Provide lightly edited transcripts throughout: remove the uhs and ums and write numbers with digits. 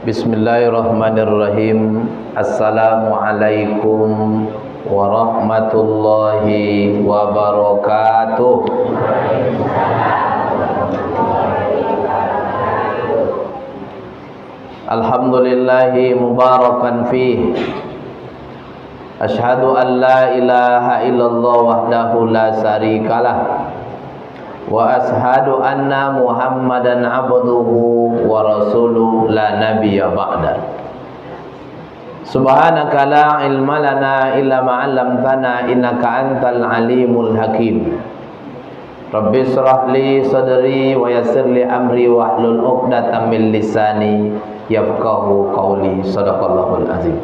Bismillahirrahmanirrahim. Assalamualaikum warahmatullahi wabarakatuh. Alhamdulillahi mubarakan fih. Asyhadu an la ilaha illallah wahdahu la syarikalah wa ashhadu anna Muhammadan abduhu wa rasuluhu la nabiyya ba'da. Subhanaka la ilma lana illa ma 'allamtana innaka antal alimul hakim. Rabbi shrah li sadri wa yassir li amri wahlul 'uqdatam min lisani yafqahu qawli. Shadaqallahul azim.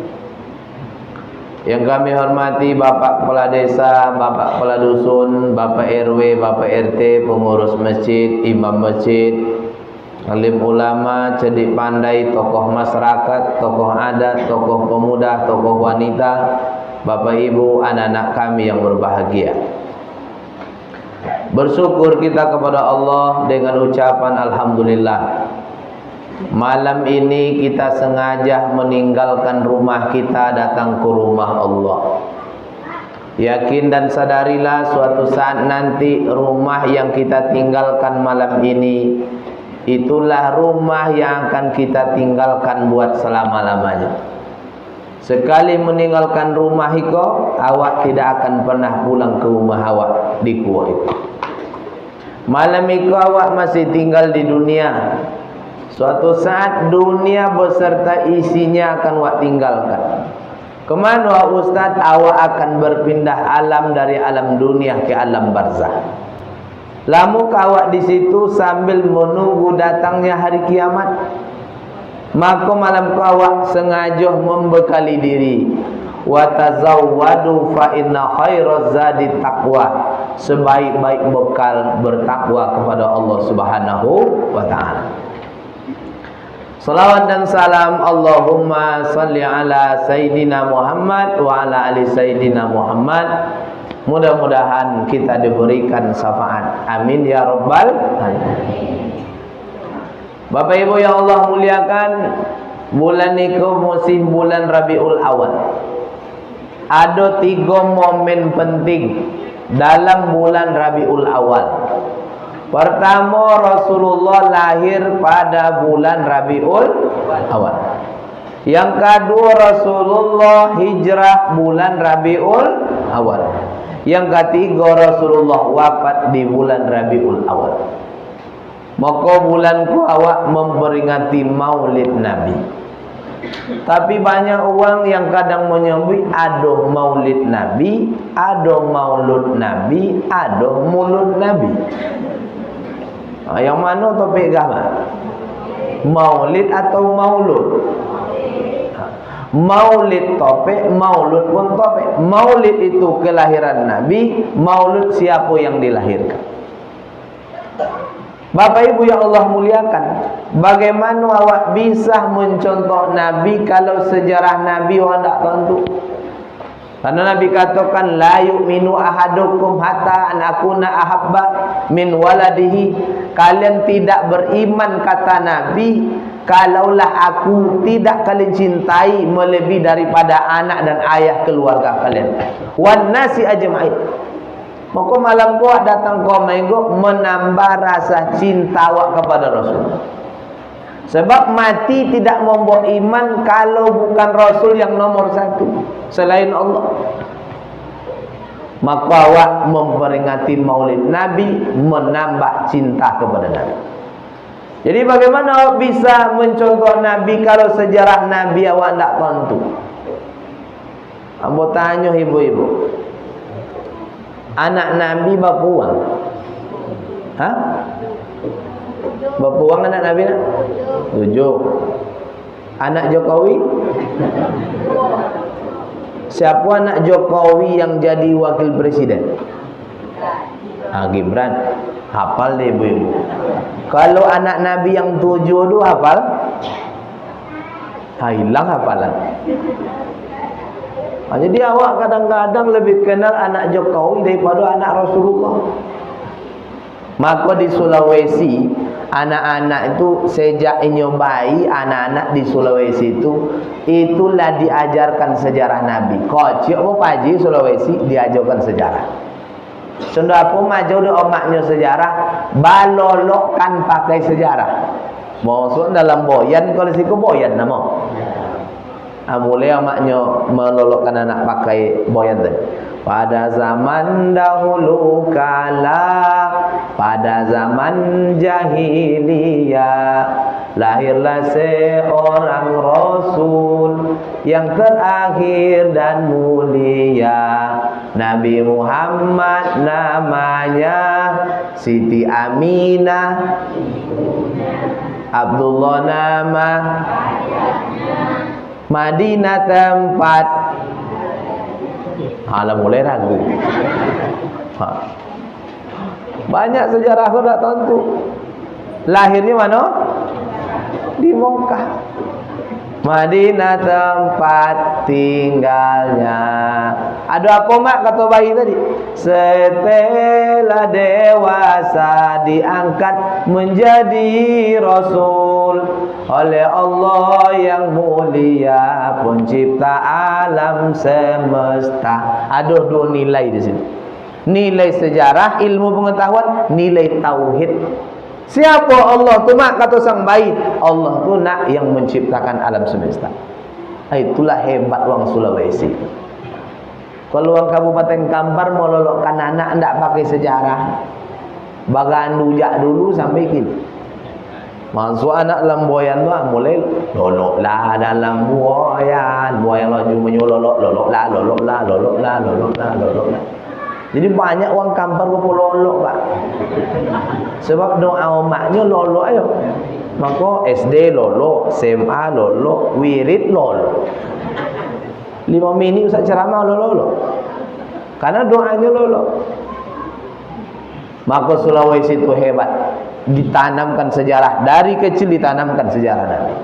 Yang kami hormati Bapak Kepala Desa, Bapak Kepala Dusun, Bapak RW, Bapak RT, pengurus masjid, imam masjid, alim ulama, cerdik pandai, tokoh masyarakat, tokoh adat, tokoh pemuda, tokoh wanita, Bapak Ibu, anak-anak kami yang berbahagia. Bersyukur kita kepada Allah dengan ucapan Alhamdulillah. Malam ini kita sengaja meninggalkan rumah kita datang ke rumah Allah. Yakin dan sadarilah suatu saat nanti rumah yang kita tinggalkan malam ini itulah rumah yang akan kita tinggalkan buat selama-lamanya. Sekali meninggalkan rumah itu, awak tidak akan pernah pulang ke rumah awak di gua itu. Malam itu awak masih tinggal di dunia. Suatu saat dunia beserta isinya akan awak tinggalkan. Kemana Ustaz? Awak akan berpindah alam dari alam dunia ke alam barzah. Lama awak di situ sambil menunggu datangnya hari kiamat. Maka malam awak sengaja membekali diri. Wa tazawwadu fa inna khairaz zadi taqwa. Sebaik-baik bekal bertakwa kepada Allah Subhanahu wa taala. Salawat dan salam Allahumma salli ala Sayyidina Muhammad wa ala ali Sayyidina Muhammad. Mudah-mudahan kita diberikan syafaat. Amin ya rabbal alamin. Bapak Ibu yang Allah muliakan, bulan itu musim bulan Rabiul Awal. Ada 3 momen penting dalam bulan Rabiul Awal. Pertama, Rasulullah lahir pada bulan Rabiul Awal. Yang kedua, Rasulullah hijrah bulan Rabiul Awal. Yang ketiga, Rasulullah wafat di bulan Rabiul Awal. Maka bulanku awak memperingati Maulid Nabi. Tapi banyak orang yang kadang menyebut ada Maulid Nabi, ada Maulud Nabi, ada Mulud Nabi. Yang mana topik agama? Maulid atau maulud? Maulid topik, maulud pun topik. Maulid itu kelahiran Nabi, maulud siapa yang dilahirkan. Bapak Ibu yang Allah muliakan, bagaimana awak bisa mencontoh Nabi kalau sejarah Nabi awak tak tentu? Karena Nabi katakan la yu'minu ahadukum hatta an akuna ahabba min waladihi. Kalian tidak beriman kata Nabi kalaulah aku tidak kalian cintai melebihi daripada anak dan ayah keluarga kalian. Wan nasi ajma'in. Maka malam kuat datang kau minggu menambah rasa cinta awak kepada Rasul. Sebab mati tidak membawa iman kalau bukan Rasul yang nomor 1 selain Allah. Maka awak memperingati Maulid Nabi menambah cinta kepada Nabi. Jadi bagaimana awak bisa mencontoh Nabi kalau sejarah Nabi awak tidak tentu? Ambo tanya ibu-ibu, anak Nabi berapa orang? Hah? Berapa orang anak Nabi nak? 7. Anak Jokowi? Siapa anak Jokowi yang jadi wakil presiden? Gibran. Hafal deh ibu-ibu. Kalau anak Nabi yang 7 tu hafal? Hilang hafalan. Jadi awak kadang-kadang lebih kenal anak Jokowi daripada anak Rasulullah. Maka di Sulawesi anak-anak itu sejak bayi, anak-anak di Sulawesi itulah diajarkan sejarah Nabi. Kocok apa paji Sulawesi diajarkan sejarah. Sudah apa maju di omaknya sejarah, balolokkan pakai sejarah. Maksud dalam boyan, kalau siku boyan nama. Mulai amaknya melolokkan anak pakai boyan tadi. Pada zaman dahulu kala, pada zaman jahiliyah, lahirlah seorang Rasul yang terakhir dan mulia. Nabi Muhammad namanya, Siti Aminah, Abdullah nama, Madinah tempat. Alah mulai ragu. Banyak sejarah aku tak tahu tu. Lahirnya mana? Di Mekah. Madinah tempat tinggalnya. Ada apa mak kata bayi tadi? Setelah dewasa diangkat menjadi Rasul oleh Allah yang mulia, pencipta alam semesta. Ada dua nilai di sini. Nilai sejarah, ilmu pengetahuan, nilai tauhid. Siapa Allah tu mak kata sang bayi? Allah tu nak yang menciptakan alam semesta. Itulah hebat orang Sulawesi. Kalau orang Kabupaten Kampar mau lolokkan anak ndak pakai sejarah, bagan dujak dulu sampai kini. Masuk anak dalam buayan tu mulai loloklah dalam buayan laju menyolok loloklah. Jadi banyak orang Kampar gua lolok pak. Sebab doa omaknya lolok ayo. Maka SD lolok, SMA lolok, wirid lolok. 5 minit usah ceramah lolok. Karena doanya lolok. Maka Sulawesi itu hebat. Ditanamkan sejarah dari kecil, ditanamkan sejarah Nabi.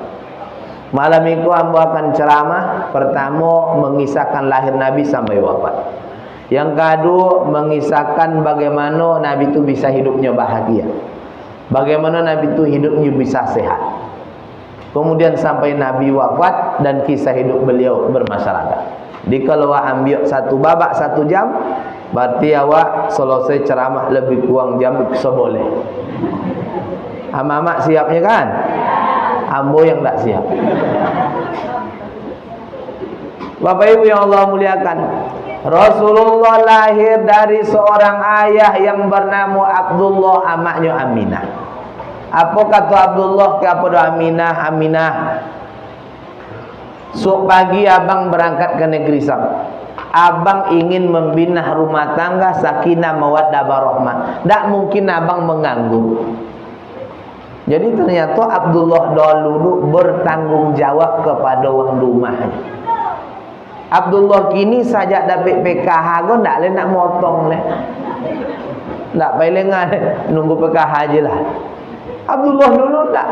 Malam itu hamba akan ceramah. Pertama mengisahkan lahir Nabi sampai wafat. Yang kedua mengisahkan bagaimana Nabi itu bisa hidupnya bahagia, bagaimana Nabi itu hidupnya bisa sehat. Kemudian sampai Nabi wafat dan kisah hidup beliau bermasyarakat. Di kalau ambil satu babak 1 jam, berarti awak selesai ceramah lebih kurang jam seboleh. Amak siapnya kan? Ambo yang tak siap. Bapak Ibu yang Allah muliakan, Rasulullah lahir dari seorang ayah yang bernama Abdullah, amaknya Aminah. Apa kata Abdullah ke apa Aminah? Aminah, sok pagi abang berangkat ke negeri Sam. Abang ingin membina rumah tangga sakinah mawaddah warahmah. Tak mungkin abang mengganggu. Jadi ternyata Abdullah dulu bertanggung jawab kepada orang rumahnya. Abdullah kini saja dapat PKH kau tak boleh nak motong leh. Tak payah lengah nunggu PKH je lah. Abdullah dulu tak.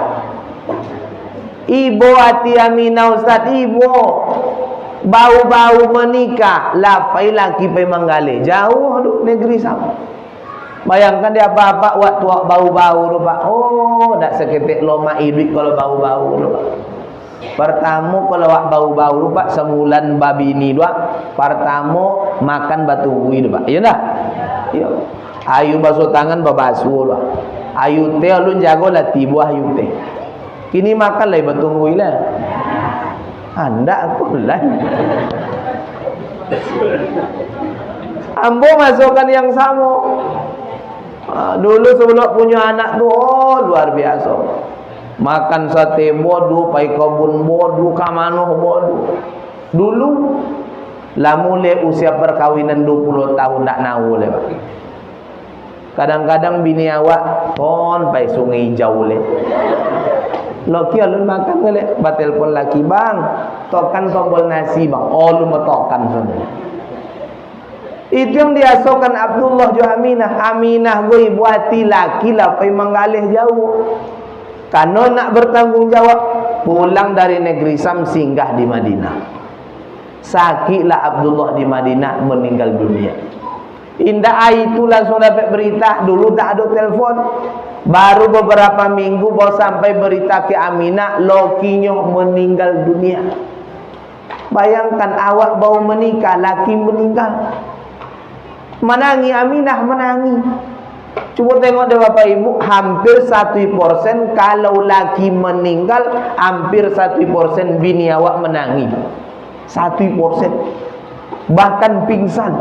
Ibu hati Aminah Ustaz, ibu bau-bau menikah, lapai laki pai manggale jauh duk negeri sama. Bayangkan dia apa-apa waktu bau-bau tu pak. Oh, tak seketik loma hidup kalau bau-bau tu pak. Pertama kalau wak bau-bau pak sebulan babi ini dua. Pertama makan batu bui pak. Iya dah. Iya. Ayu basuh tangan babasuh lah. Ayu teh lu jago lah tibu ayu teh. Kini makan lah batu bui lah. Anda aku lah. Ambo masukkan yang sama. Dulu sebelum punya anak tu luar biasa. Makan sate bodoh, pai kebun bodoh, kamano bodoh. Dulu lah mulai usia perkawinan 20 tahun tak nau le. Kadang-kadang bini awak ton pai sungai jauh le. Loki alun makan le, batel pun laki bang, tokan tombol nasi bang. Oh lu metokan sana. Itu yang diasuhkan Abdullah jo Aminah. Aminah gue buati laki lah pai manggalih jauh. Karena nak bertanggung jawab, pulang dari negeri Sam singgah di Madinah. Sakitlah Abdullah di Madinah, meninggal dunia. Indah itu langsung dapat berita. Dulu tak ada telefon. Baru beberapa minggu baru sampai berita ke Aminah, lakinya meninggal dunia. Bayangkan awak baru menikah, laki meninggal. Menangi Aminah, menangi. Cuba tengok deh Bapak Ibu, hampir 1% kalau laki meninggal, hampir 1% bini awak menangi. 1%. Bahkan pingsan.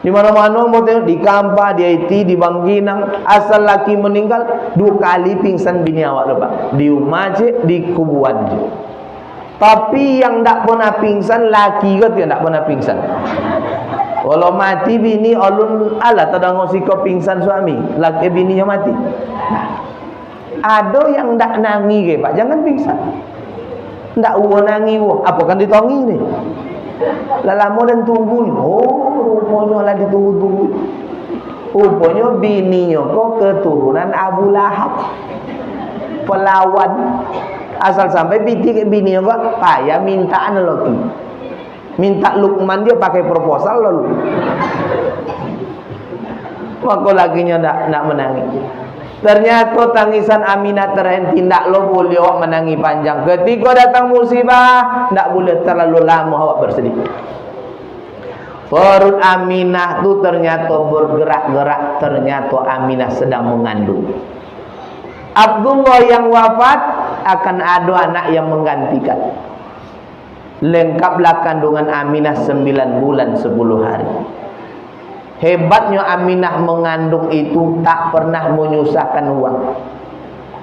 Di mana-mana mau tengok, di Kampar, di IT, di Bangkinang, asal laki meninggal 2 kali pingsan bini awak lepas. Di rumah je, di kuburan je. Tapi yang tak pernah pingsan laki ke tidak pernah pingsan. Kalau mati bini alun alah tadang kau pingsan suami, laki bininya mati. Ada yang tak nangi ke Pak, jangan pingsan. Ndak uwo nangi uwo, apa kan ditongi ni? Lama dan tunggu ni. Oh, rupanya lah ditunggu-tunggu. Rupanya bininya kok keturunan Abu Lahab, pelawan. Asal sampai bininya kok payah mintaan lagi. Minta Luqman dia pakai proposal lalu. Maka laginya nak menangis. Ternyata tangisan Aminah terhenti. Tak lo boleh awak menangi panjang. Ketika datang musibah, tak boleh terlalu lama awak bersedih. Perut Aminah tu ternyata bergerak-gerak. Ternyata Aminah sedang mengandung. Abdullah yang wafat, akan ada anak yang menggantikan. Lengkaplah kandungan Aminah 9 bulan 10 hari. Hebatnya Aminah mengandung itu tak pernah menyusahkan uang.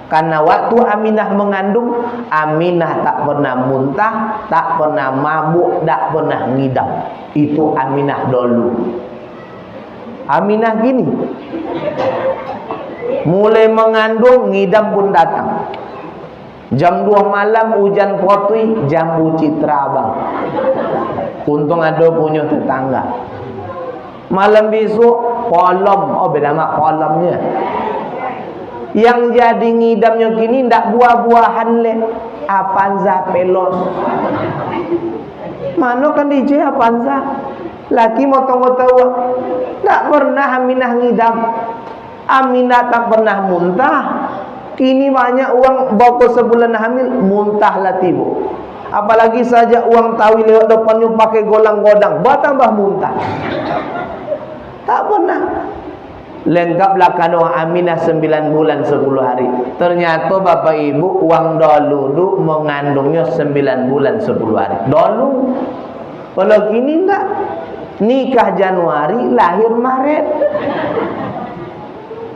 Karena waktu Aminah mengandung, Aminah tak pernah muntah, tak pernah mabuk, tak pernah ngidam. Itu Aminah dulu. Aminah gini, mulai mengandung, ngidam pun datang. Jam 2 malam hujan potui, jambu citra bang. Untung ada punya tetangga. Malam besok polom, oh beda mak polomnya. Yang jadi ngidamnya gini ndak buah-buahan le, Avanza pelos. Mana kan DJ Avanza? Laki motong-motong. Tak pernah Aminah ngidam. Aminah tak pernah muntah. Kini banyak uang bawa sebulan hamil, muntah lah tiba. Apalagi saja uang tawi lewat depannya pakai golang-godang, bertambah muntah. Tak pernah. Lengkaplah kandungan Aminah 9 bulan 10 hari. Ternyata Bapak Ibu, uang dulu mengandungnya 9 bulan 10 hari. Dulu. Kalau kini enggak. Nikah Januari, lahir Maret.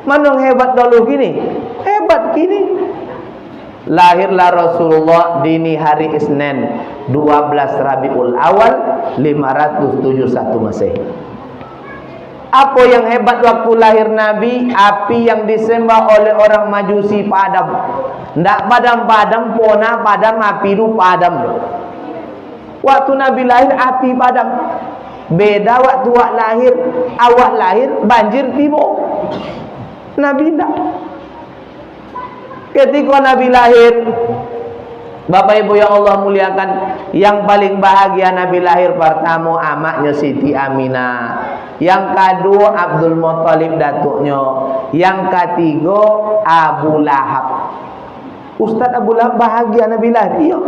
Mana hebat dulu gini? Hebat gini. Lahirlah Rasulullah dini hari Isnin 12 Rabiul Awal 571 Masehi. Apa yang hebat waktu lahir Nabi? Api yang disembah oleh orang Majusi padam. Ndak padam-padam, pona padam, api itu padam. Waktu Nabi lahir api padam. Beda waktu awak lahir banjir tiba. Nabi tidak. Ketika Nabi lahir, Bapak Ibu yang Allah muliakan, yang paling bahagia Nabi lahir pertama amaknya Siti Aminah, yang kedua Abdul Muttalib datuknya, yang ketiga Abu Lahab. Ustaz Abu Lahab bahagia Nabi lahir. Iya.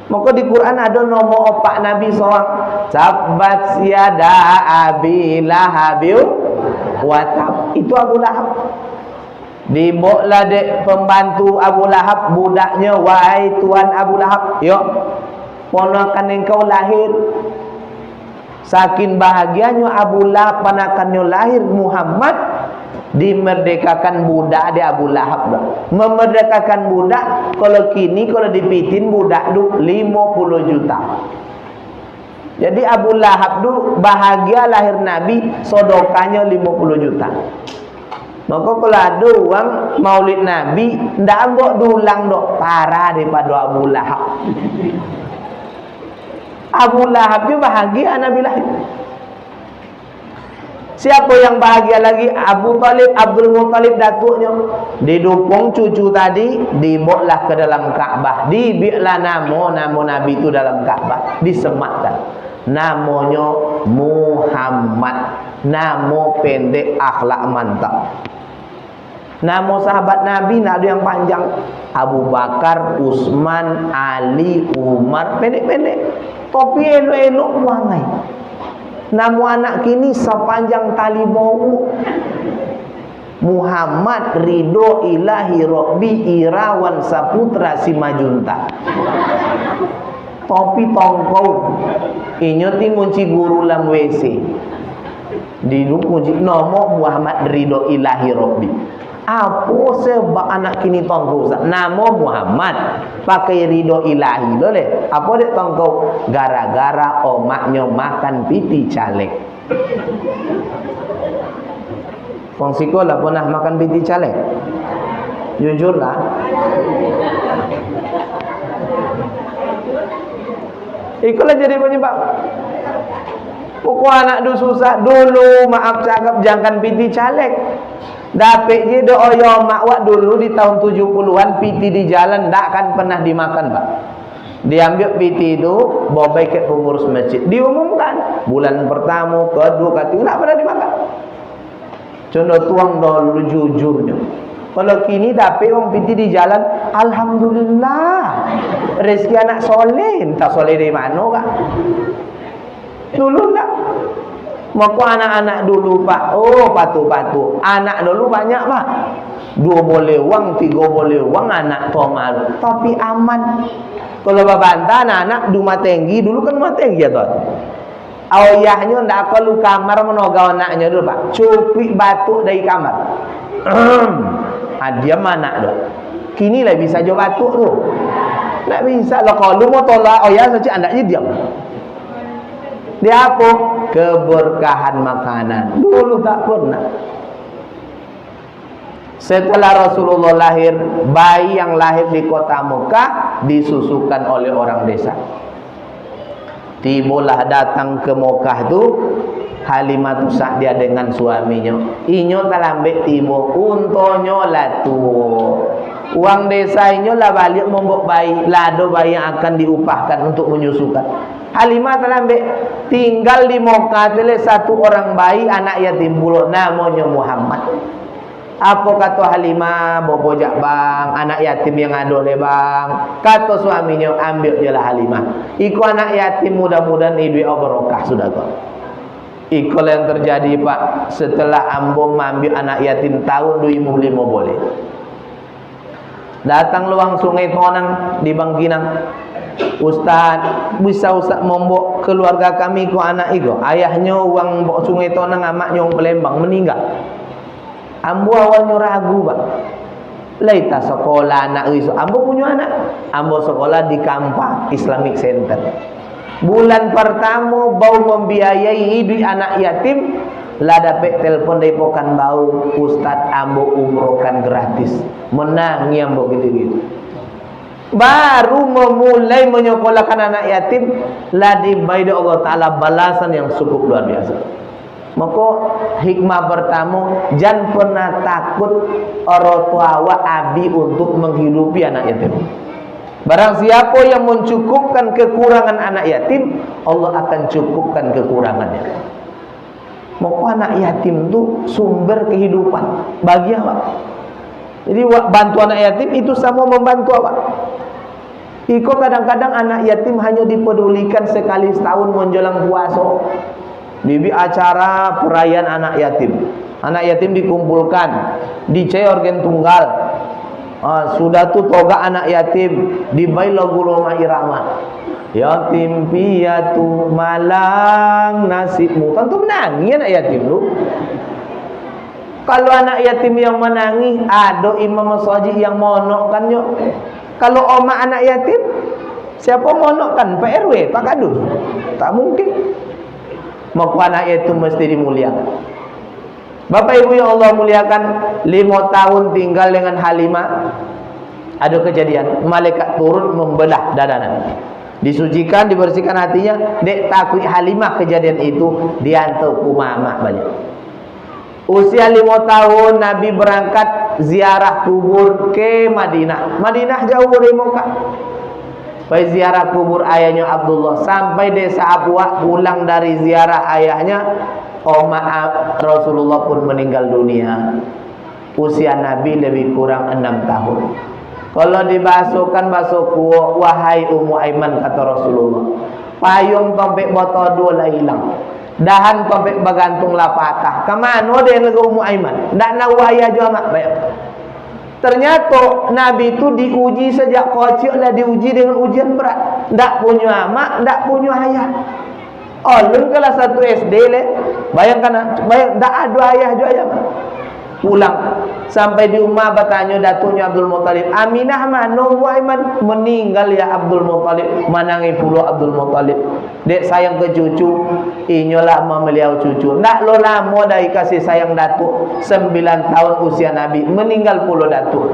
Maka di Quran ada nama opak Nabi seorang, Tabbat yada Abi Lahab wa tab. Itu Abu Lahab. Diboklah dek pembantu Abu Lahab, budaknya, wahai tuan Abu Lahab, yuk ponakan engkau lahir. Saking bahagianya Abu Lahab panakannya lahir Muhammad, dimerdekakan budak di Abu Lahab. Memerdekakan budak, kalau kini kalau dipitin budak du 50 juta. Jadi Abu Lahab du bahagia lahir Nabi, sodokanya 50 juta. Maka kalau ada uang maulid Nabi, ndak ambok dulang dok, parah daripada Abu Lahab. Abu Lahab juga bahagia Nabi lahir. Siapa yang bahagia lagi? Abu Talib, Abdul Muttalib datuknya. Didukung cucu tadi, diboklah ke dalam Ka'bah. Dibiarlah nama Nabi itu dalam Ka'bah. Disematkan. Namanya Muhammad. Nama pendek akhlak mantap. Nama sahabat Nabi nak ada yang panjang. Abu Bakar, Utsman, Ali, Umar, pendek-pendek. Tapi elok-elok wangai. Nama anak kini sepanjang tali bau. Muhammad Ridho Ilahi Robbi Irawan Saputra Simajunta. Topi tongkau. Inyo ti ngunci guru lam WC. Di kunci nama Muhammad Ridho Ilahi Robbi. Apa sebab anak kini tongkau? Nama Muhammad pakai Ridho Ilahi boleh. Apa dek tongkau? Gara-gara omaknya makan piti caleg. Wong sekolah pernah makan piti caleg? Jujurlah. Itulah jadi penyebab. Pokok anak du susah dulu, maaf cakap jangan piti caleg. Dapet je do oyo mak wak dulu di tahun 70-an piti di jalan tak akan pernah dimakan, Pak. Diambil piti itu bawa baik ke pengurus masjid. Diumumkan bulan pertama, kedua, ketiga tak pernah dimakan. Contoh tuang dulu jujurnya. Kalau kini dapet orang piti di jalan, alhamdulillah. Rezeki anak soleh, entah soleh dari mana Kak. Dulu tak. Maka anak-anak dulu Pak, oh patu-patu. Anak dulu banyak Pak. 2 boleh uang, 3 boleh uang, anak tua malu. Tapi aman. Kalau babanta anak-anak rumah tinggi, dulu kan rumah tinggi ya tuan. Ayahnya ndak perlu kamar menogau anaknya dulu Pak. Cupik batuk dari kamar. Dia mana dah. Kini lah bisa jo batuk tu. Tak bisa lah kalau mau tolak ayah saja andaknya diam. Dia apa? Keberkahan makanan. Dulu tak pernah. Setelah Rasulullah lahir, bayi yang lahir di kota Mekah disusukan oleh orang desa. Timulah datang ke Mekah tu Halimah Sa'diyah dengan suaminya. Inyo talambek timu untonyo lah tu. Uang desa inyo lah balik membok bayi, lado bayi yang akan diupahkan untuk menyusukan. Halimah talambek tinggal di Mekah tele satu orang bayi anak yatim bulu namanya Muhammad. Apa kata Halimah? Bobojak bang, anak yatim yang ada oleh bang. Kata suaminya, ambil je lah Halimah. Iku anak yatim mudah-mudahan hidup barokah sudah kau. Iku yang terjadi Pak. Setelah ambo ambil anak yatim tahun 2005 boleh. Datang luang sungai Tonang di Bangkinang. Ustaz, bisa Ustaz membok keluarga kami ku anak itu. Ayahnya uang bok sungai Tonang, amaknya orang Palembang meninggal. Ambo awalnya ragu Pak. Laita sekolah anak itu. Ambo punya anak. Ambo sekolah di Kampa Islamic Center. Bulan pertama bau membiayai hidup anak yatim. Lah dapat telepon dari pokan bau, Ustaz ambo umrohkan gratis. Menangi ambo gitu-gitu. Baru memulai menyekolahkan anak yatim, lah dibayar Allah Ta'ala balasan yang cukup luar biasa. Maka hikmah pertama, jangan pernah takut orang tua wa abi untuk menghidupi anak yatim. Barang siapa yang mencukupkan kekurangan anak yatim, Allah akan cukupkan kekurangannya. Maka anak yatim itu sumber kehidupan bagi awak. Jadi bantu anak yatim itu sama membantu awak. Iko kadang-kadang anak yatim hanya dipedulikan sekali setahun menjelang puasa. Bibi acara perayaan anak yatim. Anak yatim dikumpulkan, dicai organ tunggal. Sudah tu toga anak yatim dibayi lagu rumah irama. Yatim piatu malang nasibmu. Tentu menangis anak yatim lu. Kalau anak yatim yang menangis, ada imam masjid yang monokkannya. Kalau oma anak yatim, siapa monokkan? Pak RW, Pak Kadus? Tak mungkin. Maka anak yatim mesti dimuliakan. Bapak Ibu yang Allah muliakan, 5 tahun tinggal dengan Halimah. Ada kejadian, malaikat turun membelah dadanya. Disucikan, dibersihkan hatinya. Dek takut Halimah kejadian itu, diantar ke mama banyak. Usia 5 tahun Nabi berangkat ziarah kubur ke Madinah. Madinah jauh dari Mekah. Pergi ziarah kubur ayahnya Abdullah. Sampai desa Abwa, pulang dari ziarah ayahnya, Rasulullah pun meninggal dunia. usia Nabi lebih kurang 6 tahun. Kalau dibasuhkan basuh kuah, wahai Ummu Aiman, kata Rasulullah, payung topik botol dua lah hilang, dahan topik bergantung lah patah. Kemana dia dengan Ummu Aiman? Tak nak wahaya juga mak. Ternyata Nabi itu diuji sejak kecil lah, diuji dengan ujian berat. Tak punya mak, tak punya ayah. Oh, lu kelas 1 SD le, bayangkan, tak ada ayah juga ya mak. Pulang sampai di rumah bertanya datunya Abdul Muttalib, Aminah mana Aiman? Meninggal ya Abdul Muttalib. Manangi pula Abdul Muttalib, dek sayang ke cucu, inyolah memeliau cucu. Nak lo lama dari kasih sayang datuk, 9 tahun usia Nabi, meninggal pula datuk.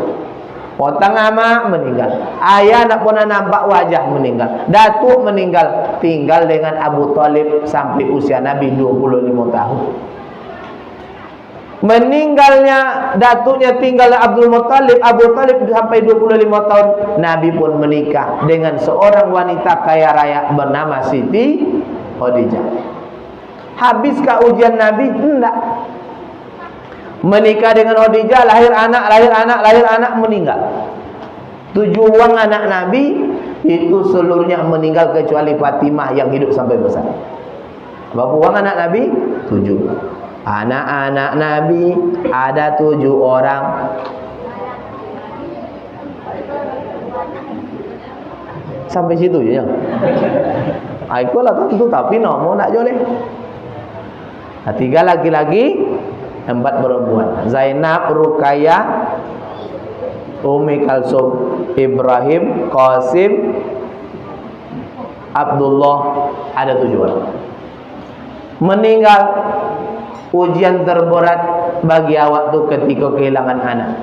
Potang ama meninggal, ayah nak pernah nampak wajah meninggal, datuk meninggal, tinggal dengan Abu Talib sampai usia Nabi 25 tahun. Meninggalnya datuknya tinggal Abdul Muttalib, Abu Talib sampai 25 tahun. Nabi pun menikah dengan seorang wanita kaya raya bernama Siti Khadijah. Habiskah ujian Nabi? Enggak. Menikah dengan Khadijah, lahir anak, meninggal. 7 orang anak Nabi itu seluruhnya meninggal kecuali Fatimah yang hidup sampai besar. Berapa orang anak Nabi? 7. Anak-anak Nabi ada 7 orang. Sampai situ je ya. Itulah tentu, tapi mau nak joleh. 3 laki-laki, 4 perempuan. Zainab, Ruqayyah, Ummi Kalsum, Ibrahim, Qasim, Abdullah, ada 7 orang. Meninggal. Ujian terberat bagi awak tu ketika kehilangan anak.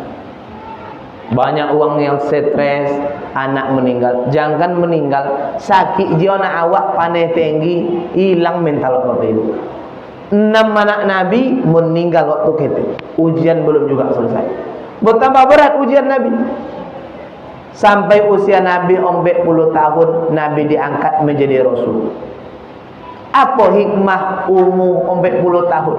Banyak orang yang stres, anak meninggal. Jangan meninggal, sakit je anak awak, panas tinggi, hilang mental Bapak Ibu. 6 anak Nabi meninggal waktu kita. Ujian belum juga selesai. Bertambah berat ujian Nabi. Sampai usia Nabi 40 tahun, Nabi diangkat menjadi Rasul. Apa hikmah umur 40 tahun?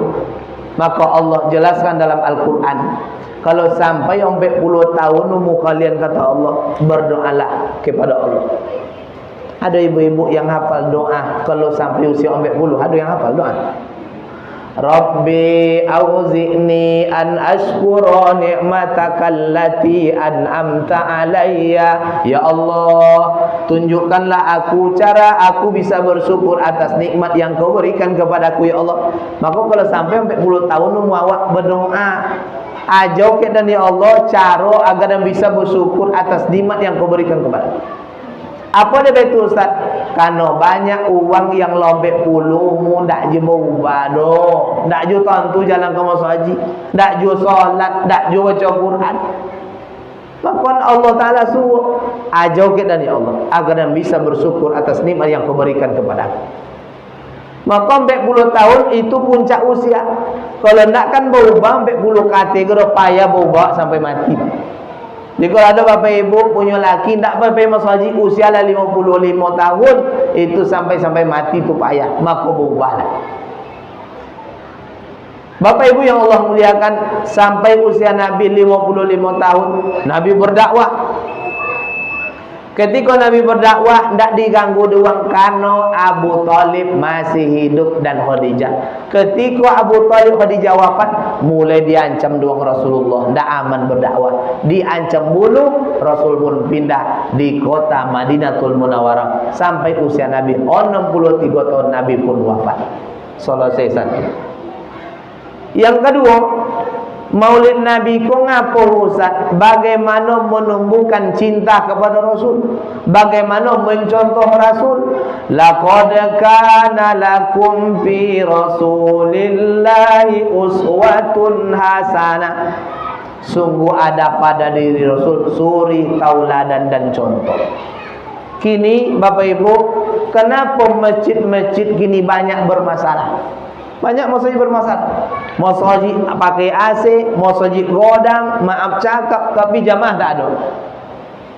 Maka Allah jelaskan dalam Al-Quran, kalau sampai 40 tahun umur kalian, kata Allah, berdoalah kepada Allah. Ada ibu-ibu yang hafal doa kalau sampai usia 40, ada yang hafal doa. Rabbi auzi'ni an ashkura ni'mataka allati an'amta alayya. Ya Allah, tunjukkanlah aku cara aku bisa bersyukur atas nikmat yang kau berikan kepadaku ya Allah. Maka kalau sampai 40 tahun awak berdoa, ajau ke dan ya Allah cara agar bisa bersyukur atas nikmat yang kau berikan kepadaku. Apa dia betul Ustaz? Karena banyak uang yang lobek puluh ndak je berubah doh. Ndak je tentu jalan ke masjid haji, ndak je solat, ndak je baca Quran. Maka Allah Taala suruh ajau ke dan ya Allah agar bisa bersyukur atas nikmat yang kau berikan kepada aku. Maka 40 tahun itu puncak usia. Kalau ndak kan berubah 40 kategori payah berubah sampai mati. Jadi kalau ada bapak ibu punya laki tak apa-apa masuk haji usia lah 55 tahun, itu sampai mati tu payah, maka berubahlah. Bapak ibu yang Allah muliakan, sampai usia Nabi 55 tahun Nabi berdakwah. Ketika Nabi berdakwah tidak diganggu doang karena Abu Talib masih hidup dan Khadijah. Ketika Abu Talib Khadijah wafat, mulai diancam doang Rasulullah, tidak aman berdakwah. Diancam bunuh, Rasul pun pindah di kota Madinatul Munawwarah sampai usia Nabi 63 tahun Nabi pun wafat. Selesai satu. Yang kedua, Maulid Nabi ku ngapo Ustaz? Bagaimana menumbuhkan cinta kepada Rasul? Bagaimana mencontoh Rasul? Laqad kana lakum fi Rasulillahi uswatun hasanah. Sungguh ada pada diri Rasul suri tauladan dan contoh. Kini Bapak Ibu, kenapa masjid-masjid gini banyak bermasalah? Banyak masjid bermasalah. Masjid pakai AC, masjid godang, maaf cakap, tapi jamaah tak ada.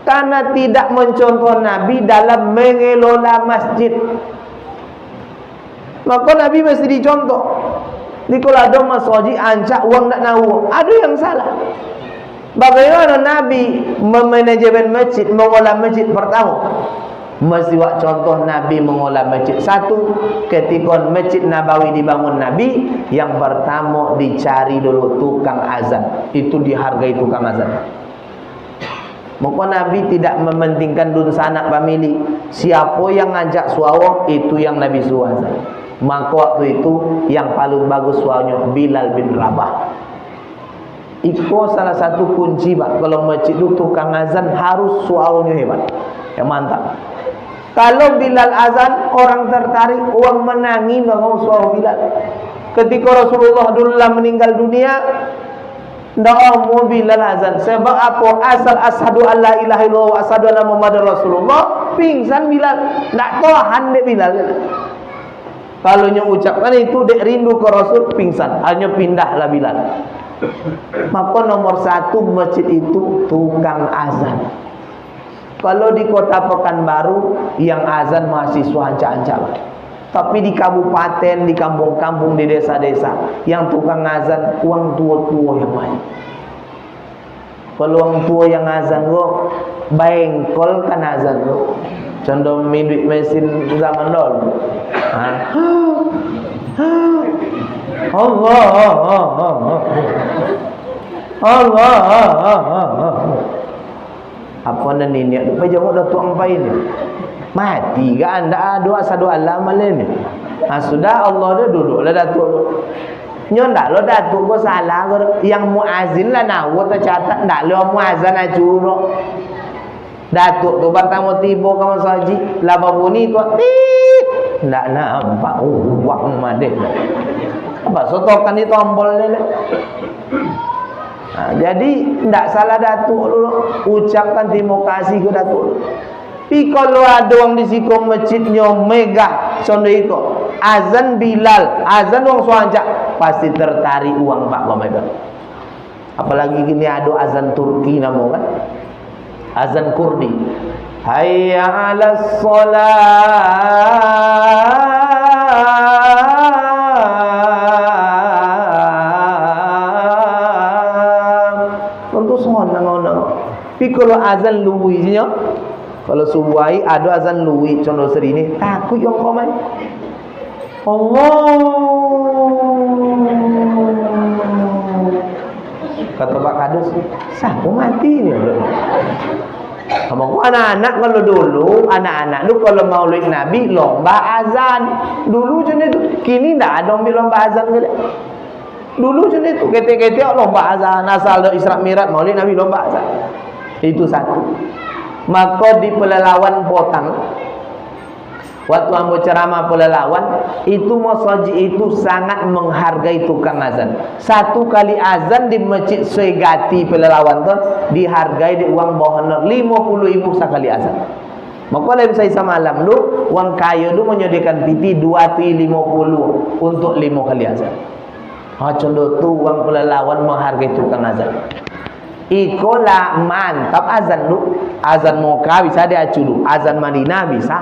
Karena tidak mencontoh Nabi dalam mengelola masjid. Maka Nabi mesti dicontoh. Di kalau ada masjid ancak uang nak nahu, ada yang salah. Bagaimana Nabi memanajemen masjid, mengolah masjid pertama? Mesti buat contoh Nabi mengolah masjid. Satu, ketika Masjid Nabawi dibangun Nabi, yang pertama dicari dulu tukang azan. Itu dihargai tukang azan. Maka Nabi tidak mementingkan dun sanak famili. Siapa yang ngajak suara, itu yang Nabi suruh azan. Maka waktu itu yang paling bagus suaranya Bilal bin Rabah. Itu salah satu kunci Pak. Kalau masjid itu tukang azan harus suaranya hebat, yang mantap. Kalau Bilal azan, orang tertarik, orang menangi dengan suara Bilal. Ketika Rasulullah dulu meninggal dunia, ndak mau Bilal azan. Sebab apa? Asal asyhadu alla ilaha illallah wa asyhadu anna muhammadar rasulullah, pingsan Bilal. Ndak tahan dek Bilal. Kalau nyo ucapkan itu dek rindu ke Rasul, pingsan. Hanya pindahlah Bilal. Maka nomor satu masjid itu tukang azan. Kalau di kota Pekanbaru yang azan mahasiswa ancak-ancak. Tapi di kabupaten, di kampung-kampung, di desa-desa, yang tukang azan uang tua-tua yang banyak. Kalau orang tua yang azan lo bengkol kan azan lo. Contoh minduit mesin zaman dulu. Allah apa nan ini ada pejamuk dah tuang pain mati ke anda doa sadu alam malin sudah Allah dah duduk lah datuk nyo ndak lo datuk ko salah yang muazin lah nawa tercatat ndak lo muazan acuro datuk tu pertama tiba kamu saji laba bunyi tu ndak nampak uang madeh apa sotokan itu tombol lele. Jadi tidak salah datuk dulu ucapkan terima kasih ke datuk. Tapi kalau ada orang di siku masjidnya megah contoh itu azan Bilal, azan orang suancak pasti tertarik uang Pak Bapak. Apalagi gini ada azan Turki nama kan, azan Kurdi. Hayya 'alas shalah. Tapi kalau azan luwinya, kalau subuhi ada azan luwi contoh seri ini takut yang komen Allah kata Pak Kadus siapa mati ni ngomong anak-anak kalau dulu anak-anak lu kalau maulid Nabi lomba azan dulu jenis itu kini tak ada lomba azan ke dulu jenis itu ketik-ketik lomba azan asal ada Isra Mi'raj maulid Nabi lomba azan. Itu satu. Maka di Pelalawan Potang waktu ambo ceramah Pelalawan itu masjid itu sangat menghargai tukang azan. Satu kali azan di masjid Suegati Pelalawan tu dihargai di uang honor 50.000 sekali azan. Maka lain saya semalam lu uang kaya tu menyediakan piti 250 untuk 5 kali azan. Contoh tu uang Pelalawan menghargai tukang azan. Ikolah mantap azan lu. Azan Moka bisa diacu dulu. Azan Madinah bisa.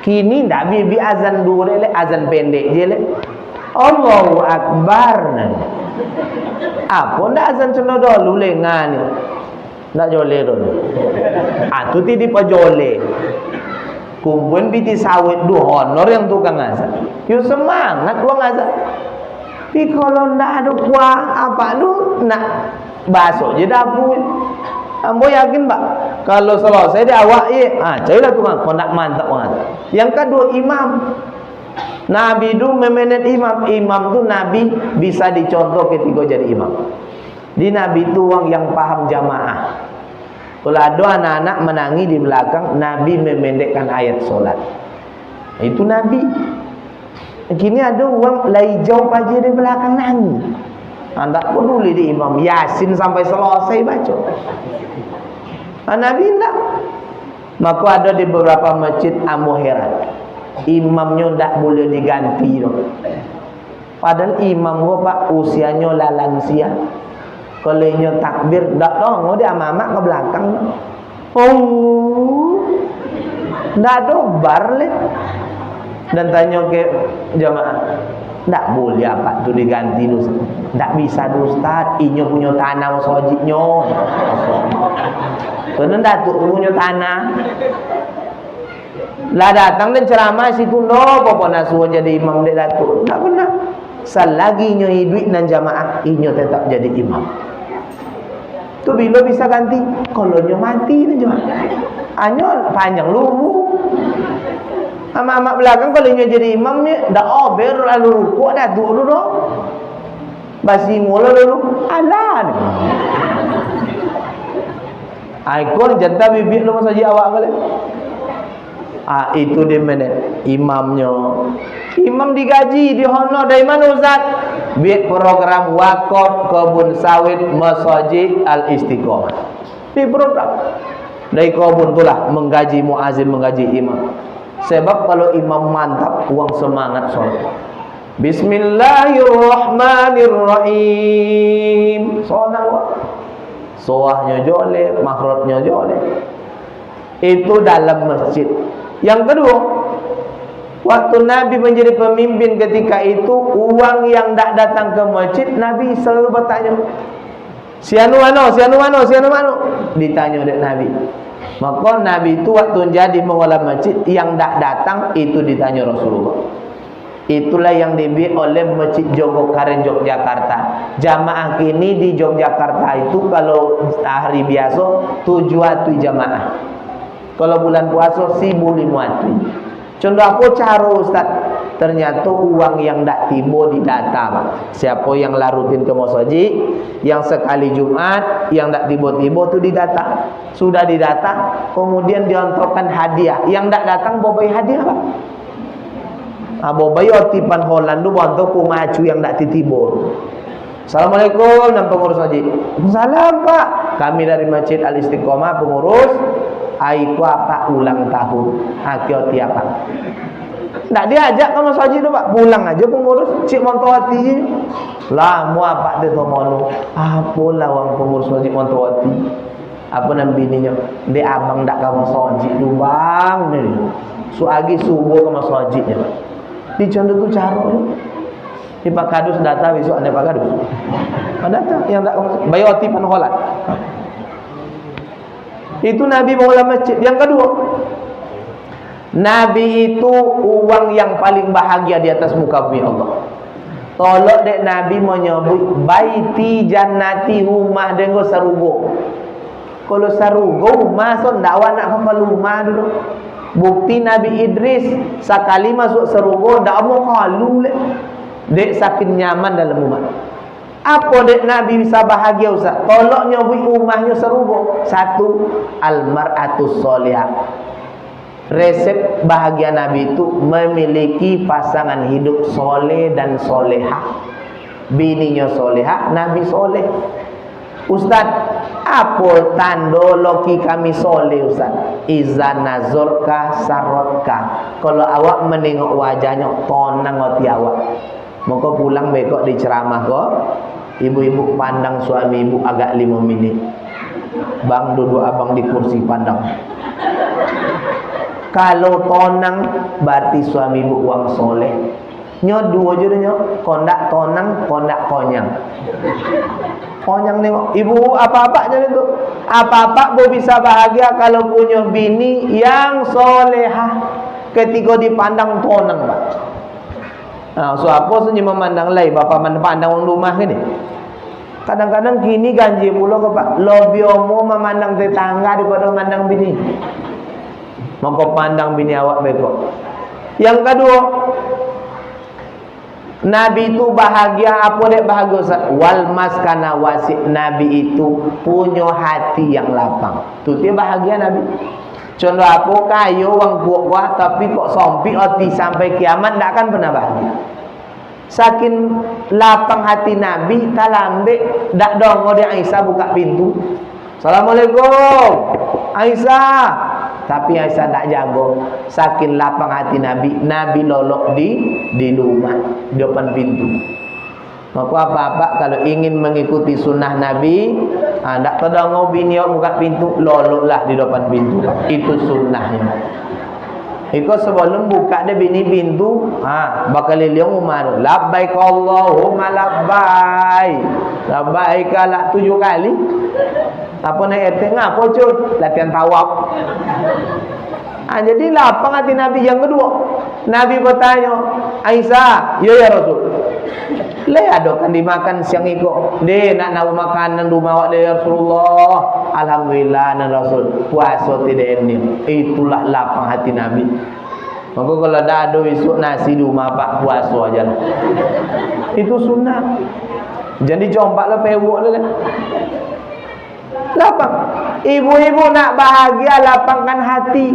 Kini ndak bibi azan dulu le, azan pendek je le. Allahu Akbar. Apa ndak azan cono dulu le ngani. Ndak jole dulu. Tu ti dipajole. Kumpul piti sawit du honor yang tukang azan. Yo semangat uang azan. Tapi kalau ndak ada kuah apa lu nak basok je dapur. Ambo yakin Pak, kalau selesai dia awak cailah tukang kondak mantap banget. Yang kedua imam. Nabi itu memenet imam. Imam tu Nabi bisa dicontoh ketika jadi imam. Di Nabi itu orang yang paham jamaah. Kalau ada anak-anak menangi di belakang, Nabi memendekkan ayat solat. Itu Nabi. Kini ada orang lai jauh aja di belakang nangis. Anda peduli di imam Yasin sampai selesai baca. Nabi tidak. Maka ada di beberapa masjid ambo heran. Imamnya tidak boleh diganti. Padahal imam gua Pak usianya lah lansia. Kalau nyo takbir tak tahu dia mamak ke belakang. Tidak ada bar le. Dan tanya ke jamaah. Tak boleh apa tu diganti tu. Tak bisa tu Ustaz. Inyo punya tanah sojiknyo. Kena datuk punya tanah. Lah datang dan ceramah situ no, apa nak suruh jadi imam dek datuk. Tak pernah. Selagi inyo hidup dan jamaah, inyo tetap jadi imam. Tu bila bisa ganti? Kalau inyo mati dan jamaah. Anyo panjang lumu. Amak-amak belakang kalau inyo jadi imam ni dah ober lalu rukuk dah duduk dulu. Basi mula dulu. Alah. Aikon janta bibik lu masa awak kali. Itu dia mana imamnya. Imam digaji, dihonor dari mana Ustaz? Biar program wakaf kebun sawit Masjid Al Istiqomah. Di program dari kebun itulah menggaji muazin, menggaji imam. Sebab kalau imam mantap, uang semangat solat. Bismillahirrahmanirrahim. Solat. Soahnya joleh, makhrajnya joleh. Itu dalam masjid. Yang kedua, waktu Nabi menjadi pemimpin ketika itu, uang yang tak datang ke masjid, Nabi selalu bertanya, sianu mano. Ditanya oleh Nabi. Maka Nabi itu waktu jadi mengolah masjid, yang tak datang itu ditanya Rasulullah. Itulah yang dibuat oleh Masjid Jogokaren Yogyakarta. Jamaah kini di Yogyakarta itu kalau hari biasa 7 jamaah. Kalau bulan puasa 1.500. Contoh aku cara Ustaz, ternyata uang yang tak tiba didata Pak. Siapa yang larutin ke masjid, yang sekali Jumat, yang tak tiba-tiba tu didata. Sudah didata, kemudian diontorkan hadiah. Yang tak datang bobai hadiah Pak. Bobai otipan Holland tu bantu ku maju yang tak tiba. Assalamualaikum dan pengurus masjid. Salam Pak. Kami dari Masjid Al Istiqomah pengurus. Aiku apa ulang tahun. Hakioti apa? Tak diajak ke masjid tu Pak. Pulang aja pengurus. Cik Montowati. Lah mu apa tu tomonu? Apalah wang pengurus masjid Montowati. Apa nama bininya? Dia abang tak ke masjid tu bang. Suagi subuh ke masjidnya Pak. Di contoh tu cara ni. Di Pak Kadus data besok ada Pak Kadus. Data yang tak bayoti panholat. Itu Nabi mengolah masjid. Yang kedua, Nabi itu uang yang paling bahagia di atas muka bumi Allah. Tolok dek Nabi menyebut baiti jannati, rumah dengan sarugo. Kalau sarugo rumah so ndak nak hafal rumah dulu. Bukti Nabi Idris sekali masuk sarugo ndak mau halu le. Dek sakin nyaman dalam rumah. Apa dek Nabi bisa bahagia Ustaz? Tolok nyobui rumahnya serugo. Satu, almar'atus solihah. Resep bahagia Nabi itu memiliki pasangan hidup soleh dan solehah. Bininya solehah, Nabi soleh. Ustaz, apa tanda loki kami soleh Ustaz? Iza nazorka sarotka. Kalau awak menengok wajahnya, tonang hati awak. Maka pulang bekok di ceramah kok. Ibu-ibu pandang suami ibu agak 5 minit. Bang duduk abang di kursi pandang. Kalau tonang berarti suami ibu uang soleh. Nyo dua je nyo, kondak tonang, kondak konyang. Konyang nengok. Ibu apa-apa je itu. Apa-apa bu bisa bahagia kalau punya bini yang solehah. Ketika dipandang tonang Pak. So apa senyum memandang lain bapak pandang orang rumah ni. Kadang-kadang kini ganji pula ke Pak. Lebih omo memandang tetangga daripada memandang bini. Maka pandang bini awak bekok. Yang kedua, Nabi itu bahagia. Apa dek bahagia Ustaz? Wal maskana wasi'. Nabi itu punya hati yang lapang. Tu dia bahagia Nabi. Contoh apa kayu wang kuat tapi kok sompi hati sampai kiamat tak akan pernah bahagia. Saking lapang hati Nabi, talambe dak dongo dia Aisyah buka pintu. Assalamualaikum Aisyah. Tapi Aisyah tak jago. Saking lapang hati Nabi, Nabi lolok di rumah, di depan pintu. Maka apa-apa kalau ingin mengikuti sunnah Nabi, tak terdongong bini buka pintu, loloklah di depan pintu. Itu sunnahnya. Iko sebelum buka dia bini pintu, bakal liliang rumah tu. Labbaik Allahumma labbaik. Labbaik lah 7 kali. Apa nak tengah apa cut? Latihan tawaf. Jadi lapang hati Nabi yang kedua. Nabi bertanya, Aisyah, ya Rasul. Le adokan dimakan siang iko. Dia nak makanan rumah awak dia Rasulullah. Alhamdulillah na Rasul. Puasa tidak ini. Itulah lapang hati Nabi. Maka kalau dah ada esok nasi di rumah pak puasa aja. Itu sunnah. Jadi jombaklah pewok lah. Lapang. Ibu-ibu nak bahagia lapangkan hati.